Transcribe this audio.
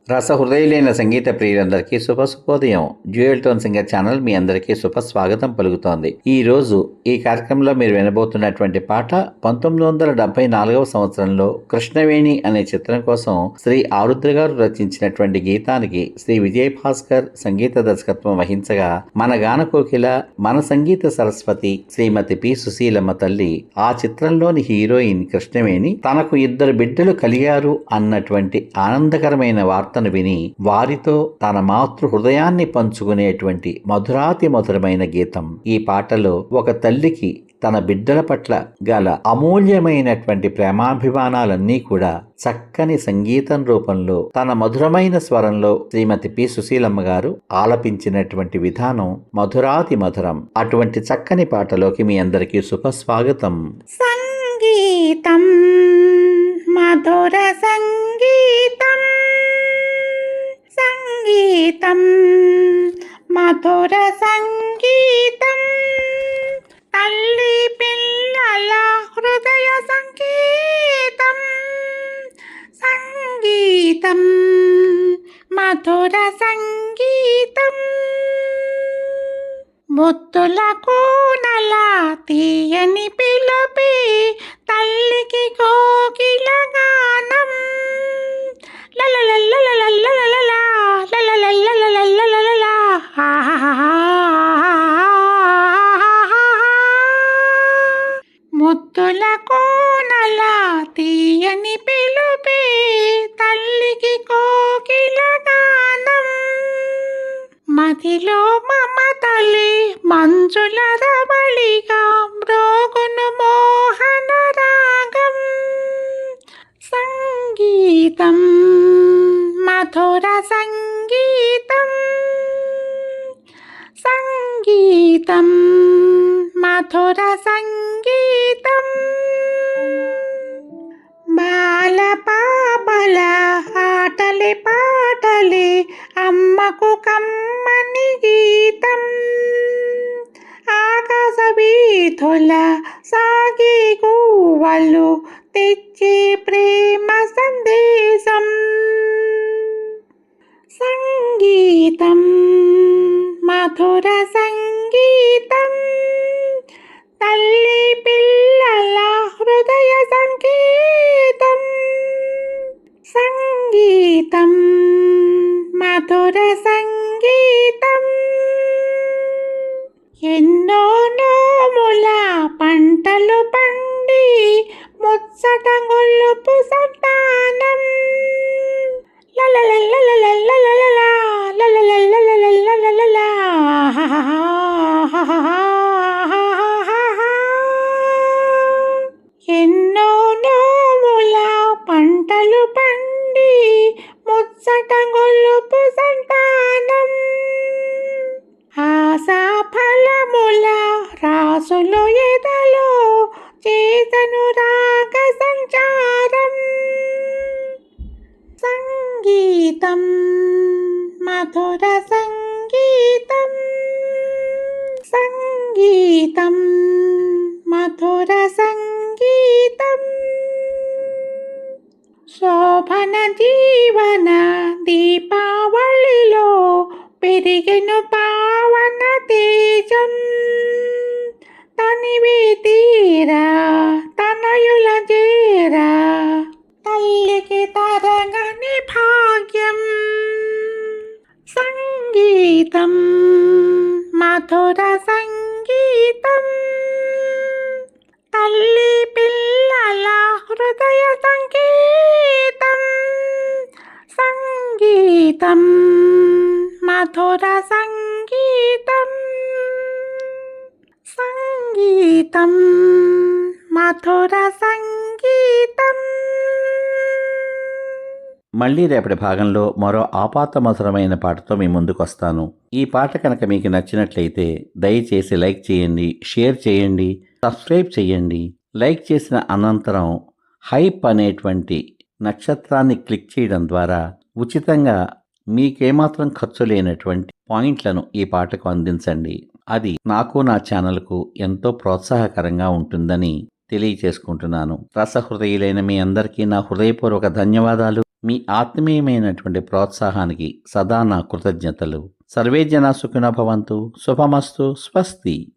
రసహృదయులైన సంగీత ప్రియులందరికీ శుభోదయం. Dual tone singer channel మీ అందరికీ స్వాగతం పలుకుతోంది. ఈ రోజు ఈ కార్యక్రమంలో మీరు వినబోతున్నటువంటి పాట 1974 సంవత్సరంలో కృష్ణవేణి అనే చిత్రం కోసం శ్రీ ఆరుద్ర గారు రచించినటువంటి గీతానికి శ్రీ విజయ్ భాస్కర్ సంగీత దర్శకత్వం వహించగా, మన గాన కోకిల, మన సంగీత సరస్వతి శ్రీమతి పి సుశీలమ్మ తల్లి ఆ చిత్రంలోని హీరోయిన్ కృష్ణవేణి తనకు 2 బిడ్డలు కలిగారు అన్నటువంటి ఆనందకరమైన వార్తను విని వారితో తన మాతృ హృదయాన్ని పంచుకునేటువంటి మధురాతి మధురమైన గీతం. ఈ పాటలో ఒక తల్లికి తన బిడ్డల పట్ల గల అమూల్యమైనటువంటి ప్రేమాభిమానాలన్నీ కూడా చక్కని సంగీతం రూపంలో తన మధురమైన స్వరంలో శ్రీమతి పి సుశీలమ్మ గారు ఆలపించినటువంటి విధానం మధురాతి మధురం. అటువంటి చక్కని పాటలోకి మీ అందరికీ స్వాగతం. సంగీతం మధుర సంగీతం, సంగీతం మధుర సంగీతం, తల్లి పిల్లల హృదయ సంగీతం, సంగీతం మధుర సంగీతం, ముత్తుల కోనల తీయని పిలుపి తల్లికి కోకిల గానం, ముత్తుల కోనల తీయని పిలుపి తల్లికి కోకిల గానం, మదిలో మమతలి మంజుల రవళిగా మ్రోగును మోహన రాగం, సంగీతం మధుర సంగీతం, సంగీతం మధుర సంగీతం, బాల పాపల ఆటలి పాటలి అమ్మకు కమ్మని గీతం, ఆకాశ వీధుల సాగి గువ్వలు తెచ్చే ప్రేమ సందేశం, సంగీతం మధుర సంగీతం, తల్లి పిల్లల హృదయ సంగీతం, సంగీతం మధుర సంగీతం, ఎన్నో నోముల పంటలు పండి ముచ్చట గొల్లుపు సంతానం, ఎన్నో నోముల పంటలు పండి ముచ్చట గొల్లుపు సంతానం, ఆశా ఫలముల రాసులు ఎదలో చేతను రాగ సంచారం, సంగీతం మధుర సంగీతం, సంగీతం మధుర సంగీతం, శోభన జీవన దీపావళిలో పెరిగెను పావన తేజం, తనివి తీరా తనయుల చేరా తల్లికి తరగని భాగ్యం, సంగీతం మధుర సంగీతం, తల్లి పిల్లల హృదయ సంగీతం, సంగీతం మధుర సంగీతం, సంగీతం మధుర సంగీతం. మళ్ళీ రేపటి భాగంలో మరో ఆపాతమధురమైన పాటతో మీ ముందుకు వస్తాను. ఈ పాట కనుక మీకు నచ్చినట్లయితే దయచేసి లైక్ చేయండి, షేర్ చేయండి, సబ్స్క్రైబ్ చేయండి. లైక్ చేసిన అనంతరం హైప్ అనేటువంటి నక్షత్రాన్ని క్లిక్ చేయడం ద్వారా ఉచితంగా మీకేమాత్రం ఖర్చు లేనటువంటి పాయింట్లను ఈ పాటకు అందించండి. అది నాకు నా ఛానల్కు ఎంతో ప్రోత్సాహకరంగా ఉంటుందని తెలియచేసుకుంటున్నాను. రసహృదయులైన మీ అందరికీ నా హృదయపూర్వక ధన్యవాదాలు. మీ ఆత్మీయమైనటువంటి ప్రోత్సాహానికి సదా నా కృతజ్ఞతలు. సర్వే జనా సుఖినో భవంతు. శుభమస్తు. స్వస్తి.